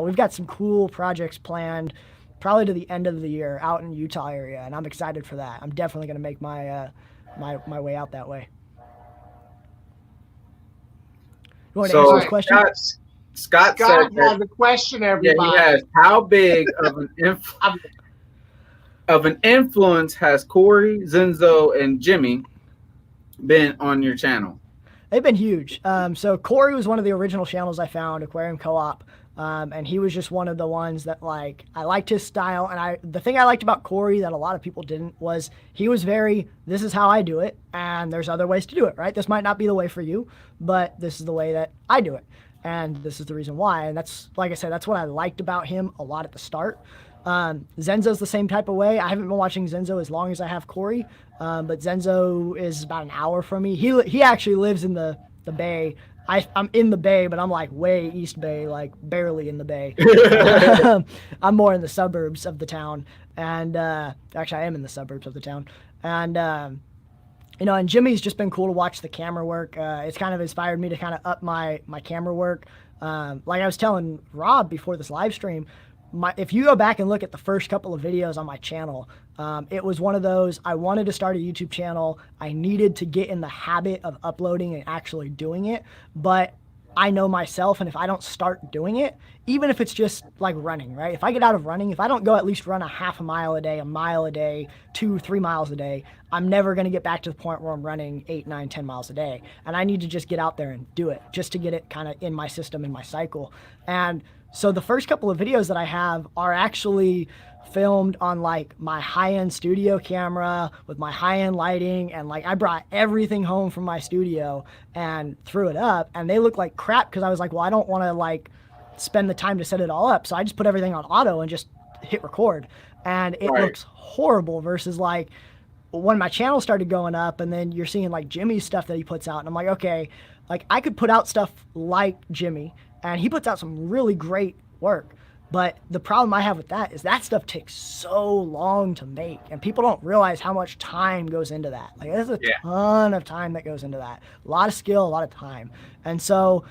we've got some cool projects planned probably to the end of the year out in Utah area, and I'm excited for that. I'm definitely going to make my my way out that way. You want to answer this question? Scott said has a question, everybody. Yeah, he has. How big of an influence has Corey, Zenzo, and Jimmy been on your channel? They've been huge. So Corey was one of the original channels I found, Aquarium Co-op. And he was just one of the ones that like, I liked his style. And the thing I liked about Corey that a lot of people didn't was he was this is how I do it. And there's other ways to do it, right? This might not be the way for you, but this is the way that I do it. And this is the reason why. And that's, like I said, that's what I liked about him a lot at the start. Zenzo's the same type of way. I haven't been watching Zenzo as long as I have Corey. But Zenzo is about an hour from me. He actually lives in the Bay. I'm in the Bay, but I'm like way East Bay, like barely in the Bay. I'm more in the suburbs of the town. And actually, I am in the suburbs of the town. And, and Jimmy's just been cool to watch the camera work. It's kind of inspired me to kind of up my camera work. Like I was telling Rob before this live stream, if you go back and look at the first couple of videos on my channel, it was one of those, I wanted to start a YouTube channel. I needed to get in the habit of uploading and actually doing it. But I know myself, and if I don't start doing it, even if it's just like running, right? If I get out of running, if I don't go at least run a half a mile a day, 2-3 miles a day, I'm never going to get back to the point where I'm running 8, 9, 10 miles a day. And I need to just get out there and do it just to get it kind of in my system, in my cycle. And so the first couple of videos that I have are actually filmed on like my high-end studio camera with my high-end lighting, and like I brought everything home from my studio and threw it up, and they look like crap because I was like, well, I don't want to like spend the time to set it all up, so I just put everything on auto and just hit record, and it looks horrible versus like when my channel started going up, and then you're seeing like Jimmy's stuff that he puts out, and I'm like, okay, like I could put out stuff like Jimmy, and he puts out some really great work. But the problem I have with that is that stuff takes so long to make, and people don't realize how much time goes into that. Like there's a ton of time that goes into that. A lot of skill, a lot of time. And so,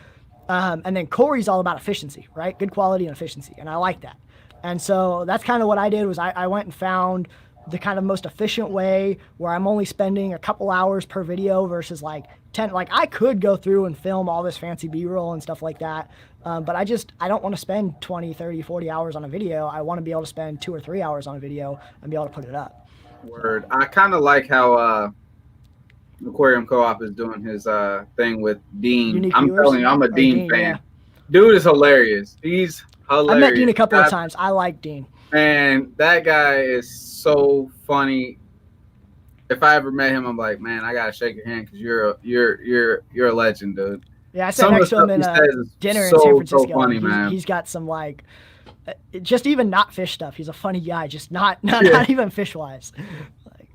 and then Corey's all about efficiency, right? Good quality and efficiency. And I like that. And so that's kind of what I did was I went and found the kind of most efficient way where I'm only spending a couple hours per video versus like 10. Like I could go through and film all this fancy B-roll and stuff like that. But I don't want to spend 20, 30, 40 hours on a video. I want to be able to spend 2 or 3 hours on a video and be able to put it up. Word. I kind of like how Aquarium Co-op is doing his thing with Dean. Unique I'm viewers? telling you, I'm a Dean fan. Yeah. Dude is hilarious. He's hilarious. I met Dean a couple of times. I like Dean. Man, that guy is so funny. If I ever met him, I'm like, man, I gotta shake your hand because you're a legend, dude. Yeah, I sat next to him in dinner in San Francisco. So funny, man. He's got some like, just even not fish stuff. He's a funny guy, just not even fish wise. Like,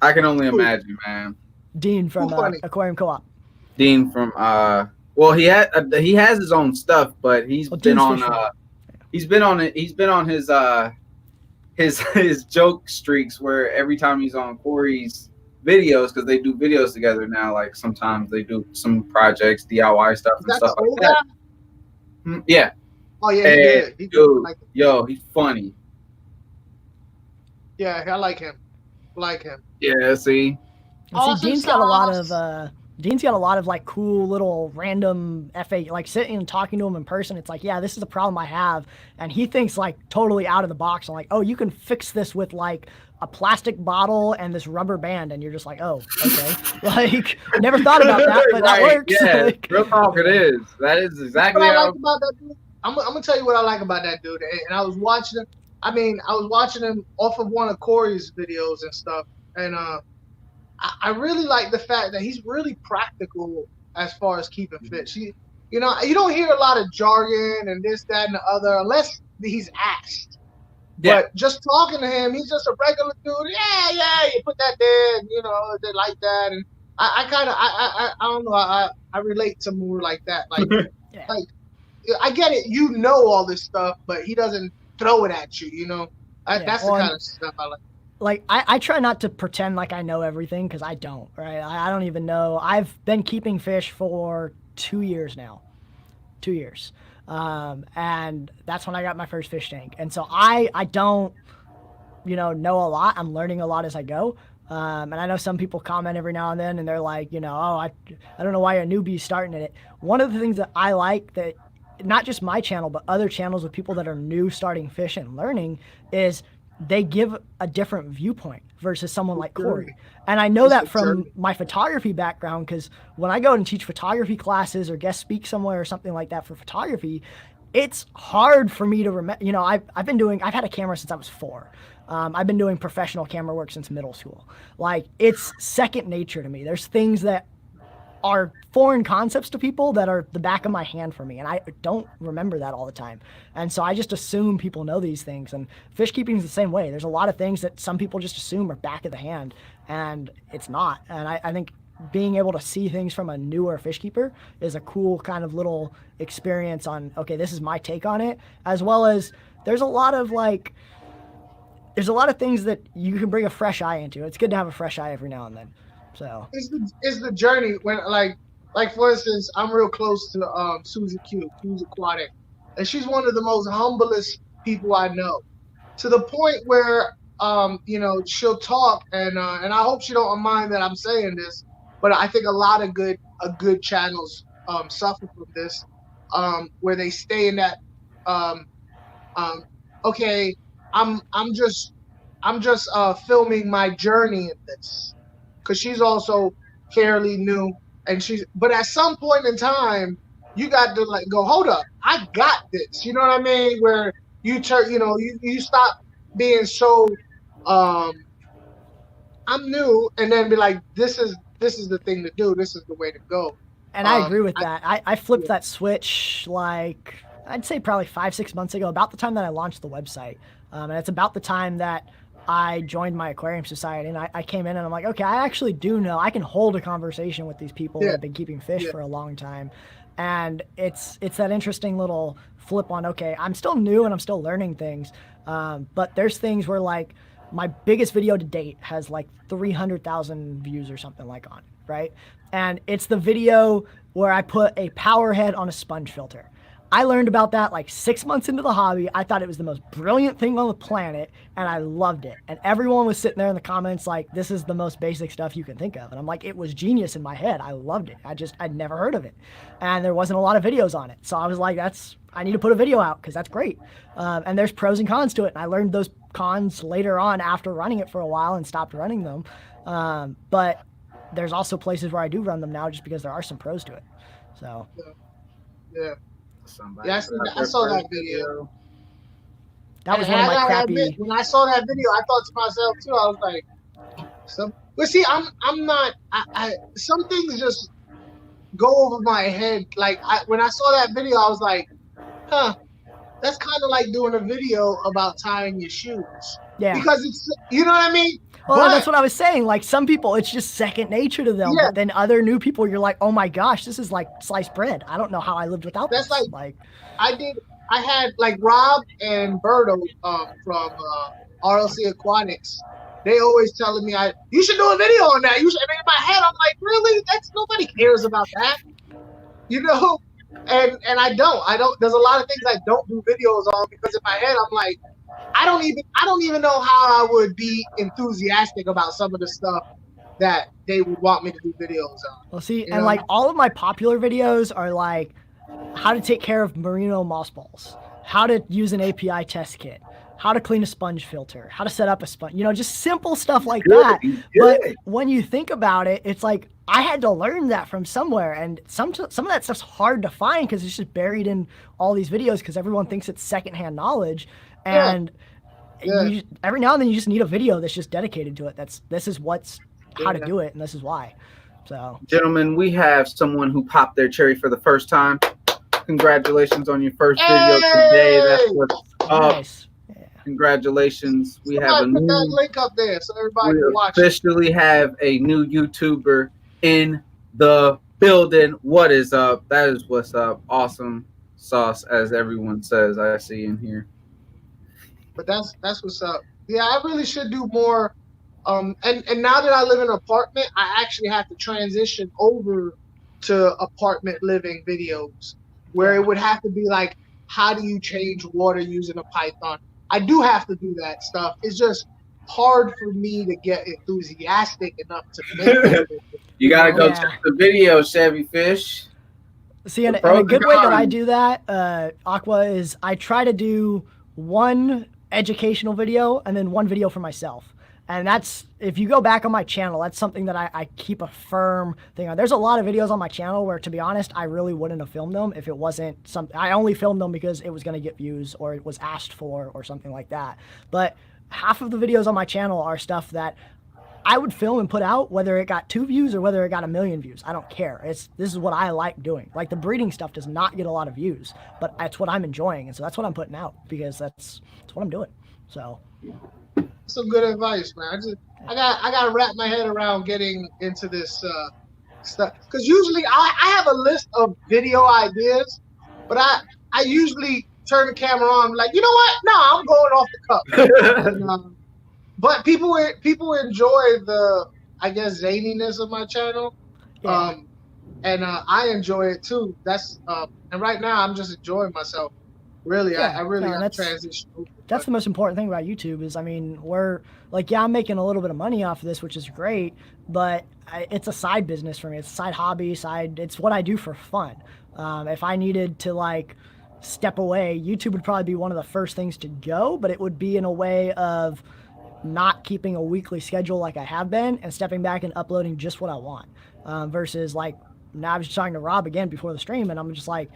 I can only imagine, man. Dean from Aquarium Co-op. Dean from well, he has his own stuff, but he's been on his joke streaks where every time he's on Corey's videos, because they do videos together now, like sometimes they do some projects, DIY stuff and stuff like that. Yeah. Oh yeah, dude, yo, he's funny. Yeah, I like him. Yeah, see. Dean's got a lot of like cool little random FA, like sitting and talking to him in person. It's like, yeah, this is a problem I have. And he thinks like totally out of the box. I'm like, oh, you can fix this with like a plastic bottle and this rubber band. And you're just like, oh, okay. Like, never thought about that, but that works. Yeah, like, real talk it is. That is exactly how. I'm gonna tell you what I like about that dude. And I was watching him. I was watching him off of one of Corey's videos and stuff. And I really like the fact that he's really practical as far as keeping fish. You don't hear a lot of jargon and this, that, and the other unless he's asked. Yeah. But just talking to him, he's just a regular dude. Yeah, you put that there, and, they like that. And I don't know. I relate to more like that. Like, like I get it. You know all this stuff, but he doesn't throw it at you. That's the kind of stuff I like. Like, I try not to pretend like I know everything because I don't, right? I don't even know. I've been keeping fish for 2 years now. 2 years. And that's when I got my first fish tank. And so I don't, know a lot. I'm learning a lot as I go. And I know some people comment every now and then and they're like, oh, I don't know why a newbie's starting at it. One of the things that I like that not just my channel, but other channels with people that are new starting fish and learning is they give a different viewpoint versus someone like Corey. And I know that from my photography background, because when I go and teach photography classes or guest speak somewhere or something like that for photography, it's hard for me to remember. I've had a camera since I was 4. I've been doing professional camera work since middle school. Like, it's second nature to me. There's things that are foreign concepts to people that are the back of my hand for me, and I don't remember that all the time. And so I just assume people know these things, and fish keeping is the same way. There's a lot of things that some people just assume are back of the hand, and it's not. And I think being able to see things from a newer fish keeper is a cool kind of little experience on, okay, this is my take on it, as well as there's a lot of things that you can bring a fresh eye into. It's good to have a fresh eye every now and then. So it's the journey when like for instance, I'm real close to Susie Q, who's Aquatic, and she's one of the most humblest people I know, to the point where she'll talk and I hope she don't mind that I'm saying this, but I think a lot of good channels suffer from this. where they stay in that okay, I'm just filming my journey in this, because she's also fairly new, and but at some point in time you got to like go, hold up, I got this, you know what I mean, where you stop being so I'm new, and then be like, this is the thing to do, this is the way to go. And I agree with that. I flipped that switch like, I'd say probably 5-6 months ago, about the time that I launched the website. And it's about the time that I joined my aquarium society, and I came in and I'm like, okay, I actually do know I can hold a conversation with these people that have been keeping fish for a long time. And it's that interesting little flip on, okay, I'm still new and I'm still learning things. But there's things where like my biggest video to date has like 300,000 views or something like on it, right? And it's the video where I put a power head on a sponge filter. I learned about that like 6 months into the hobby. I thought it was the most brilliant thing on the planet, and I loved it. And everyone was sitting there in the comments like, this is the most basic stuff you can think of. And I'm like, it was genius in my head. I loved it. I'd never heard of it. And there wasn't a lot of videos on it. So I was like, I need to put a video out because that's great. And there's pros and cons to it. And I learned those cons later on after running it for a while and stopped running them. But there's also places where I do run them now just because there are some pros to it. So. Yeah. I saw that video. That was one of my crappy. When I saw that video, I thought to myself too. I was like, but see, I'm not. Some things just go over my head. Like when I saw that video, I was like, huh, that's kind of like doing a video about tying your shoes. Yeah. Because it's, you know what I mean? Well, that's what I was saying. Like some people, it's just second nature to them. Yeah. But then other new people, you're like, oh my gosh, this is like sliced bread. I don't know how I lived without this. Like I had like Rob and Berto from RLC Aquatics. They always telling me, you should do a video on that. You should. And in my head, I'm like, really? Nobody cares about that, you know? And I don't. There's a lot of things I don't do videos on because in my head, I'm like, I don't even know how I would be enthusiastic about some of the stuff that they would want me to do videos on. Well, see, and like all of my popular videos are like how to take care of merino moss balls, how to use an API test kit, how to clean a sponge filter, how to set up a sponge, just simple stuff like that. But when you think about it, it's like I had to learn that from somewhere, and some of that stuff's hard to find because it's just buried in all these videos because everyone thinks it's secondhand knowledge. And every now and then you just need a video that's just dedicated to it. This is how to do it, and this is why. So, gentlemen, we have someone who popped their cherry for the first time. Congratulations on your first video today. That's what's up. Nice. Yeah. Congratulations. We have a new that link up there so everybody can watch. Officially have a new YouTuber in the building. What is up? That is what's up. Awesome sauce, as everyone says. I see in here. But that's what's up. Yeah, I really should do more. And now that I live in an apartment, I actually have to transition over to apartment living videos where it would have to be like, how do you change water using a Python? I do have to do that stuff. It's just hard for me to get enthusiastic enough to make it. You gotta go check the video, Chevy Fish. See, and a good way that I do that, Aqua, is I try to do one educational video and then one video for myself. And that's, if you go back on my channel, that's something that I keep a firm thing on. There's a lot of videos on my channel where, to be honest, I really wouldn't have filmed them if it wasn't something. I only filmed them because it was going to get views or it was asked for or something like that. But half of the videos on my channel are stuff that I would film and put out, whether it got 2 views or whether it got 1 million views. I don't care. This is what I like doing. Like the breeding stuff does not get a lot of views, but that's what I'm enjoying. And so that's what I'm putting out because that's what I'm doing. So some good advice, man. I gotta wrap my head around getting into this stuff, because usually I have a list of video ideas, but I usually turn the camera on like, you know what? No, I'm going off the cuff. But people enjoy the, I guess, zaniness of my channel, and I enjoy it too. That's and right now I'm just enjoying myself. Really, I really got to transition. That's the most important thing about YouTube is, I mean, we're like, I'm making a little bit of money off of this, which is great, but it's a side business for me. It's a side hobby, it's what I do for fun. If I needed to like step away, YouTube would probably be one of the first things to go, but it would be in a way of not keeping a weekly schedule like I have been and stepping back and uploading just what I want. Versus like, now I was just talking to Rob again before the stream, and I'm just like,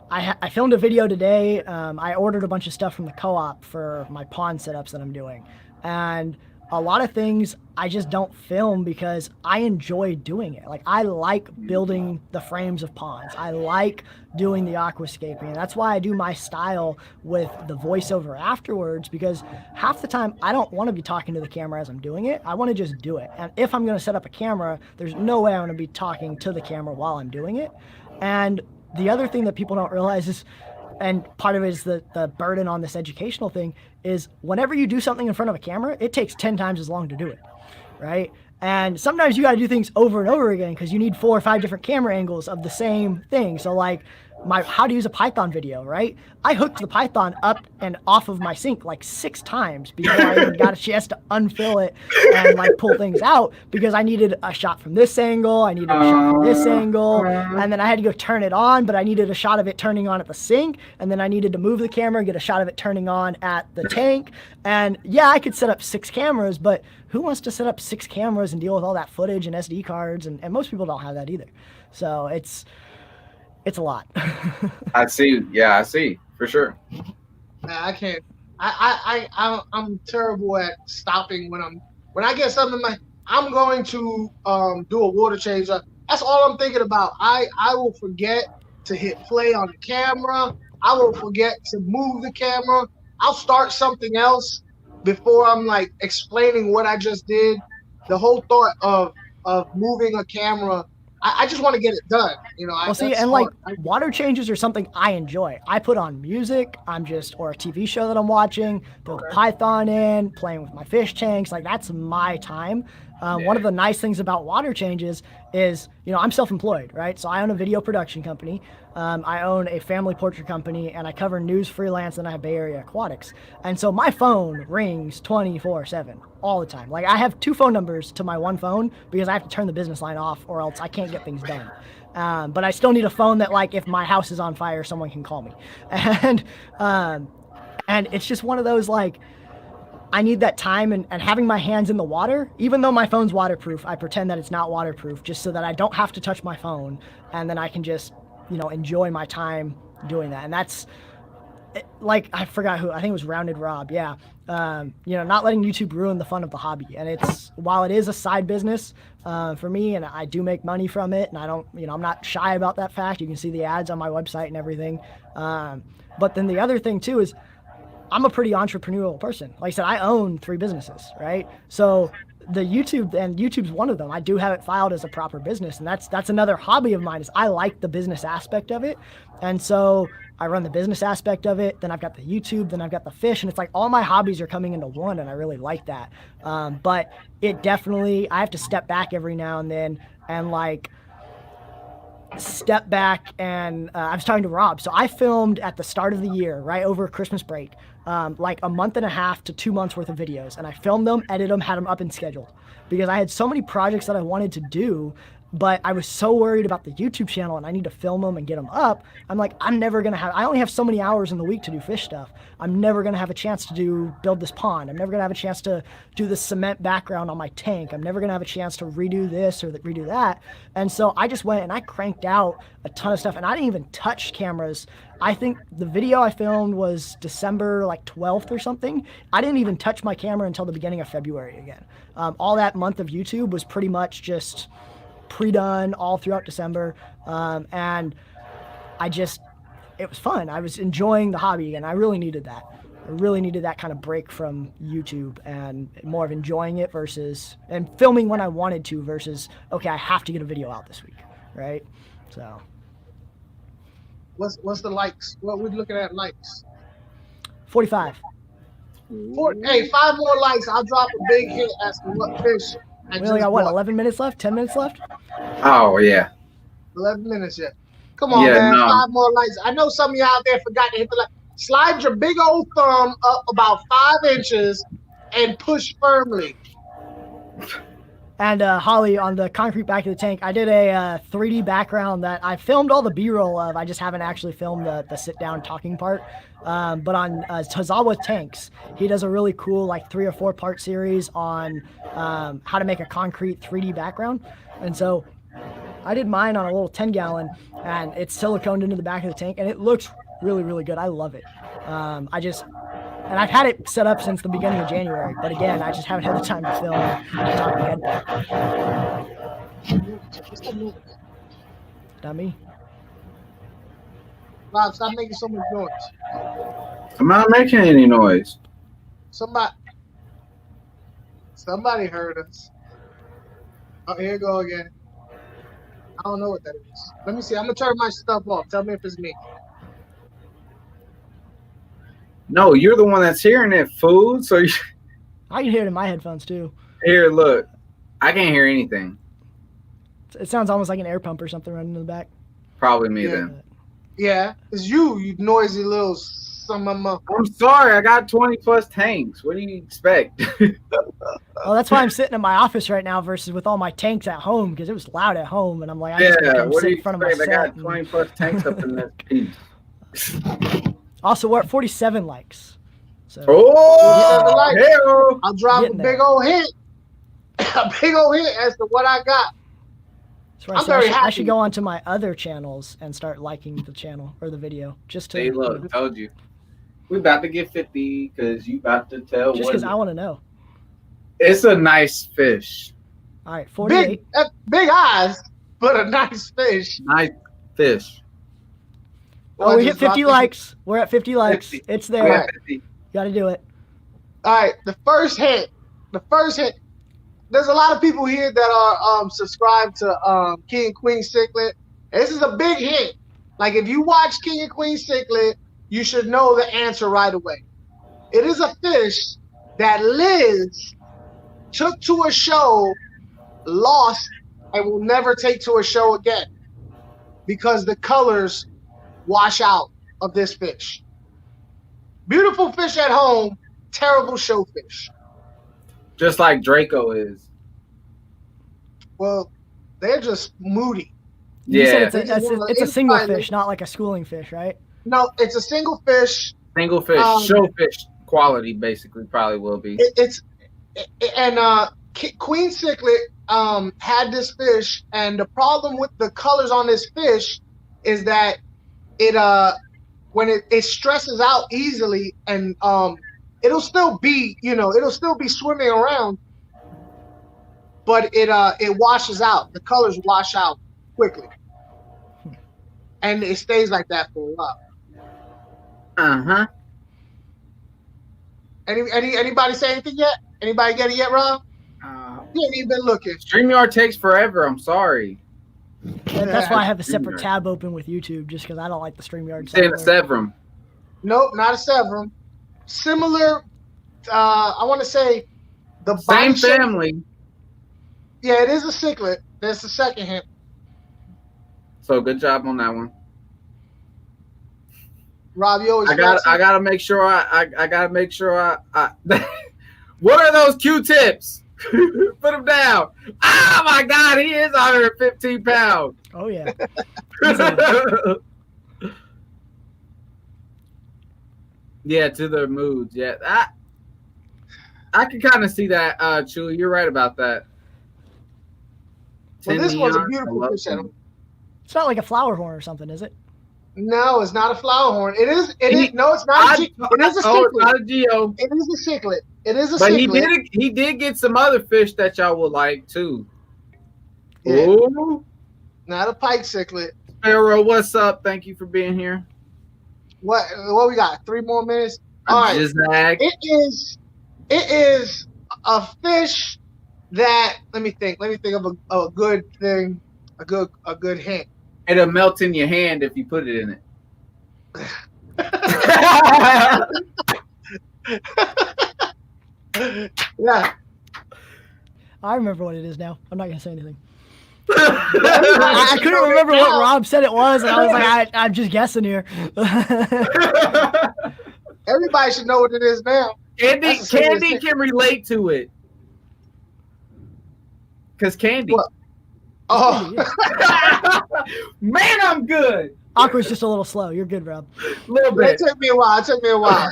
I filmed a video today. I ordered a bunch of stuff from the co-op for my pawn setups that I'm doing. And a lot of things I just don't film because I enjoy doing it. Like, I like building the frames of pawns. I like doing the aquascaping. And that's why I do my style with the voiceover afterwards, because half the time I don't want to be talking to the camera as I'm doing it. I want to just do it. And if I'm going to set up a camera, there's no way I'm going to be talking to the camera while I'm doing it. And the other thing that people don't realize is, and part of it is the burden on this educational thing, is whenever you do something in front of a camera, it takes 10 times as long to do it, right? And sometimes you got to do things over and over again because you need 4 or 5 different camera angles of the same thing. So like my how to use a Python video, right? I hooked the Python up and off of my sink like 6 times before I even got a chance to unfill it and like pull things out, because I needed a shot from this angle, I needed a shot from this angle, and then I had to go turn it on, but I needed a shot of it turning on at the sink, and then I needed to move the camera and get a shot of it turning on at the tank. And yeah, I could set up 6 cameras, but who wants to set up 6 cameras and deal with all that footage and SD cards? And most people don't have that either. So it's a lot. I see. Yeah, I see for sure. I can't. I'm terrible at stopping when I get something like I'm going to do a water change. That's all I'm thinking about. I will forget to hit play on the camera. I will forget to move the camera. I'll start something else before I'm like explaining what I just did. The whole thought of moving a camera, I just want to get it done, you know. Well, see, and like water changes are something I enjoy. I put on music, or a TV show that I'm watching, build a Python in, playing with my fish tanks. Like, that's my time. One of the nice things about water changes is, you know, I'm self-employed, right? So I own a video production company. I own a family portrait company, and I cover news freelance, and I have Bay Area Aquatics. And so my phone rings 24/7 all the time. Like, I have 2 phone numbers to my one phone because I have to turn the business line off or else I can't get things done. But I still need a phone that, like, if my house is on fire, someone can call me. And it's just one of those, like, I need that time, and having my hands in the water. Even though my phone's waterproof, I pretend that it's not waterproof just so that I don't have to touch my phone, and then I can just, you know, enjoy my time doing that. And that's like, I forgot who, I think it was Rounded Rob. Yeah. You know, not letting YouTube ruin the fun of the hobby. And while it is a side business for me, and I do make money from it, and I don't, you know, I'm not shy about that fact. You can see the ads on my website and everything. But then the other thing too is, I'm a pretty entrepreneurial person. Like I said, I own 3 businesses, right? So the YouTube's one of them. I do have it filed as a proper business, and that's another hobby of mine, is I like the business aspect of it. And so I run the business aspect of it, then I've got the YouTube, then I've got the fish, and it's like all my hobbies are coming into one, and I really like that. But it definitely, I have to step back every now and then and like step back. And I was talking to Rob. So I filmed at the start of the year, right over Christmas break, like a month and a half to 2 months worth of videos. And I filmed them, edited them, had them up and scheduled, because I had so many projects that I wanted to do, but I was so worried about the YouTube channel and I need to film them and get them up. I'm like, I only have so many hours in the week to do fish stuff. I'm never going to have a chance to build this pond. I'm never going to have a chance to do the cement background on my tank. I'm never going to have a chance to redo this or redo that. And so I just went and I cranked out a ton of stuff, and I didn't even touch cameras. I think the video I filmed was December like 12th or something. I didn't even touch my camera until the beginning of February again. All that month of YouTube was pretty much just pre-done all throughout December. And it was fun. I was enjoying the hobby, and I really needed that. I really needed that kind of break from YouTube, and more of enjoying it and filming when I wanted to versus, okay, I have to get a video out this week, right? So. What's the likes? What we're looking at likes? 45. Hey, 5 more likes. I'll drop a big hit as to what fish. We only got 11 minutes left? 10 minutes left? Oh yeah. 11 minutes yet. Come on, man. No. 5 more likes. I know some of you out there forgot to hit the like. Slide your big old thumb up about 5 inches and push firmly. And Holly, on the concrete back of the tank, I did a 3D background that I filmed all the B-roll of. I just haven't actually filmed the sit-down talking part. But on Tazawa Tanks, he does a really cool like 3 or 4 part series on how to make a concrete 3D background. And so I did mine on a little 10-gallon, and it's siliconed into the back of the tank, and it looks really, really good. I love it. And I've had it set up since the beginning of January, but again, I just haven't had the time to film the talking head part. Not me. Rob, stop making so much noise. I'm not making any noise. Somebody heard us. Oh, here you go again. I don't know what that is. Let me see. I'm gonna turn my stuff off. Tell me if it's me. No, you're the one that's hearing it, fool. So I can hear it in my headphones too. here, look. I can't hear anything. It sounds almost like an air pump or something running in the back. Probably me Yeah. then. Yeah, it's you noisy little some. I'm sorry. I got 20 plus tanks. What do you expect? Oh, that's why I'm sitting in my office right now versus with all my tanks at home because it was loud at home, and I'm like, I just gotta come What do sit you in front of my expect? I set. got 20 plus tanks up in this piece. Also, we're at 47 likes. So Oh, hell. I'll drop a Getting big there. old hint. A big old hint as to what I got. that's right. I'm So I very should, I happy. should go onto my other channels and start liking the channel or the video just to Hey, look, told you. We about to get 50 because you about to tell. just what because I want to know. It's a nice fish. All right, 48. Big eyes, but a nice fish. Nice fish. Oh, we hit Just drop 50 it. likes. We're at 50 likes. 50. It's We there. got 50. Got to do it. All right, the first hint. There's a lot of people here that are subscribed to King and Queen Cichlid. This is a big hint. Like if you watch King and Queen Cichlid, you should know the answer right away. It is a fish that Liz took to a show, lost, and will never take to a show again because the colors wash out of this fish. Beautiful fish at home, terrible show fish. Just like Draco is. Well, they're just moody. You said Yeah. it's a single fish, not like a schooling fish, right? No, it's a single fish. Single fish. Showfish quality basically probably will be. Queen Cichlid had this fish, and the problem with the colors on this fish is that it when it stresses out easily, and it'll still be swimming around, but it washes out. The colors wash out quickly, and it stays like that for a while. Uh-huh. Anybody say anything yet? Anybody get it yet, Rob? You ain't even been looking. StreamYard takes forever. I'm sorry. That's why I have a separate tab open with YouTube, just because I don't like the StreamYard Saying software. Severum. Nope, not a Severum. Similar, I want to say the Same body shape- family. Yeah, it is a cichlid. That's the second hint. So good job on that one. Rob, you always I gotta make sure I gotta make sure I what are those Q-tips? Put them down. Oh my God, he is 115 pounds. Oh yeah. Yeah, to their moods. Yeah, I can kind of see that, Chewy. You're right about that. Well, this one's a Neon, I beautiful love fish. them. It's not like a flower horn or something, is it? No, it's not a flower horn. It is. No, it's I- not. It is a Oh, it's cichlid. not a Geo. It is a cichlid. It is a But cichlid. he did get some other fish that y'all would like too. Yeah. Ooh, Not a pike cichlid. Sparrow, what's up? Thank you for being here. What we got? 3 more minutes. All right. Jizag. It is a fish that let me think of a good thing, a good hint. It'll melt in your hand if you put it in it. Yeah. I remember what it is now. I'm not gonna say anything. I I couldn't remember what Rob said it was, and I was like, I'm just guessing here. Everybody should know what it is now. Candy That's a serious thing. can relate to it. Cause candy. What? Oh, Yeah. Man, I'm good. Aqua's just a little slow. You're good, Rob. A little it bit. took me a while. It took me a while.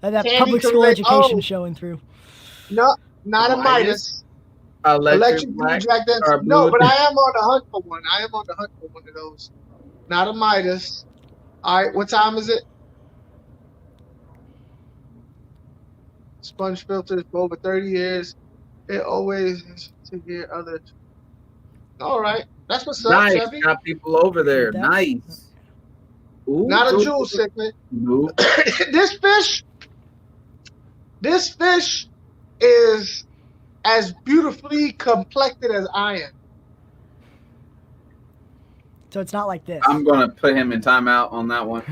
That Candy public can school relate- education oh. showing through. No, not a Midas. Electric blue Black. Jack Daniels. or No, blue- but I am on the hunt for one. I am on the hunt for one of those. Not a Midas. All right, what time is it? Sponge filters for over 30 years. It always is to hear others. All right, that's what's up, Nice. Chevy. Got people over there. That- Nice. Ooh, Not a ooh, jewel ooh. cichlid. Nope. This fish is as beautifully complected as I am. So it's not like this. I'm gonna put him in timeout on that one.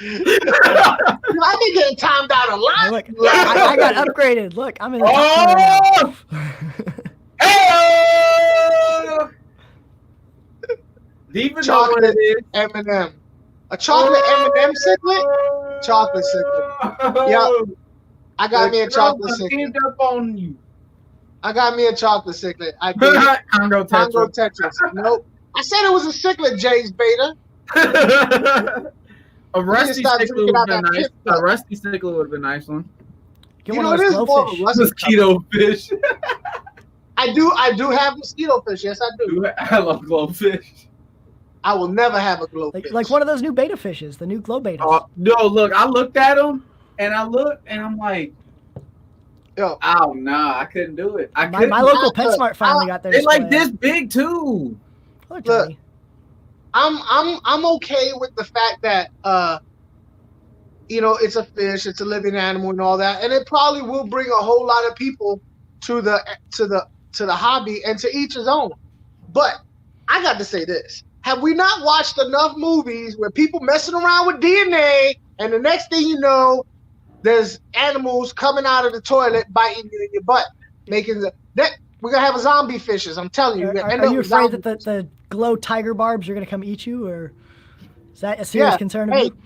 I've been getting timed out a lot. Look, I got upgraded. Look, I'm in the top 10 now. Hey! Do you even know what it is? M&M. A chocolate M&M cichlid? Chocolate cichlid. Yep. I got me a chocolate cichlid. End up on you. I got me a chocolate cichlid. I did. Congo Congo Tetra. Tetris. Nope. I said it was a cichlid, Jay's Beta. A rusty stop cichlid drinking would out have been that nice. pit A cup. rusty cichlid would have been a nice one. Get You one know, of it those is more of glowfish. a rusty Mosquito fish. I do have mosquito fish. Yes, I do. I love glowfish. I will never have a glowfish. Like one of those new beta fishes, the new glow betas. No, look, I looked at them and I'm like, Yo, oh no, I couldn't do it. I my couldn't. local Look, PetSmart finally got their They're like display this out. big too. Look, Look. Tony. I'm okay with the fact that it's a fish, it's a living animal and all that, and it probably will bring a whole lot of people to the hobby, and to each his own. But I got to say this: have we not watched enough movies where people messing around with DNA, and the next thing you know, there's animals coming out of the toilet biting you in your butt, making that we're gonna have a zombie fishes. I'm telling you. Are you afraid that the glow tiger barbs are going to come eat you, or is that a serious concern of Hey, you?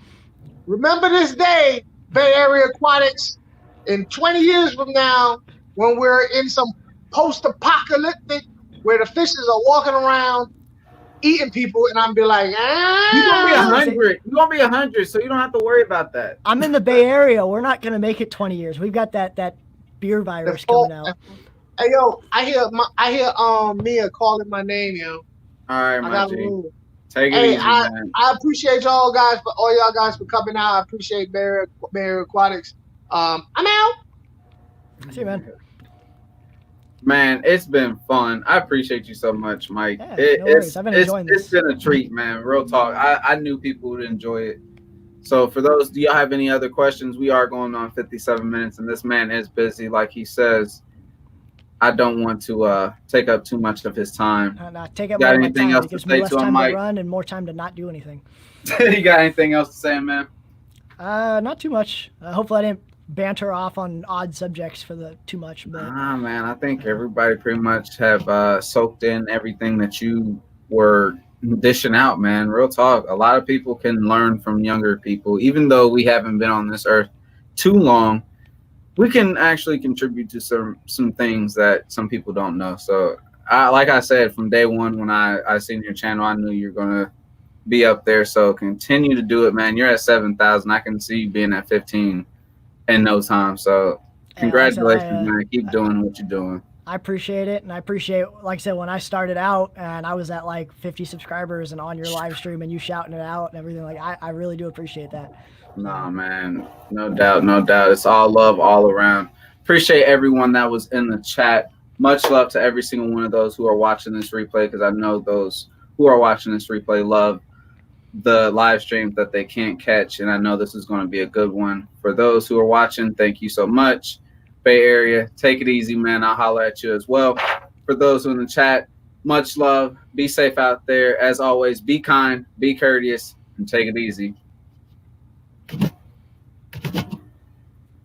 remember this day, Bay Area Aquatics, in 20 years from now, when we're in some post-apocalyptic where the fishes are walking around eating people, and I'm be like, You're gonna be ah. 100. You're gonna be 100, so you don't have to worry about that. I'm in the Bay Area. We're not going to make it 20 years. We've got that beer virus coming out. Hey yo, I hear Mia calling my name, yo. All right, I my gotta G. move. Take it Hey, easy, man. I appreciate all y'all guys for coming out. I appreciate Bay Area Aquatics. I'm out. See you, man. Man, it's been fun. I appreciate you so much, Mike. Yeah, no worries. I've been enjoying It's this. been a treat, man. Real talk. I knew people would enjoy it. So for those, do y'all have any other questions? We are going on 57 minutes, and this man is busy. Like he says, I don't want to take up too much of his time. Take up Got more of my anything time. else It to gives say me less to him, time Mike? to run and more time to not do anything. You got anything else to say, man? Not too much. Hopefully I didn't banter off on odd subjects for the too much. But Man, I think everybody pretty much have soaked in everything that you were dishing out, man. Real talk. A lot of people can learn from younger people, even though we haven't been on this earth too long. We can actually contribute to some things that some people don't know. So, like I said, from day one when I seen your channel, I knew you're gonna be up there. So continue to do it, man. You're at 7,000. I can see you being at 15 in no time. So congratulations, man. Keep doing what you're doing. I appreciate it, and I appreciate, like I said, when I started out and I was at like 50 subscribers and on your live stream and you shouting it out and everything, like I really do appreciate that. No, man. No doubt. No doubt. It's all love all around. Appreciate everyone that was in the chat. Much love to every single one of those who are watching this replay, because I know those who are watching this replay love the live streams that they can't catch, and I know this is going to be a good one. For those who are watching, thank you so much. Bay Area, take it easy, man. I'll holler at you as well. For those who are in the chat, much love. Be safe out there. As always, be kind, be courteous, and take it easy.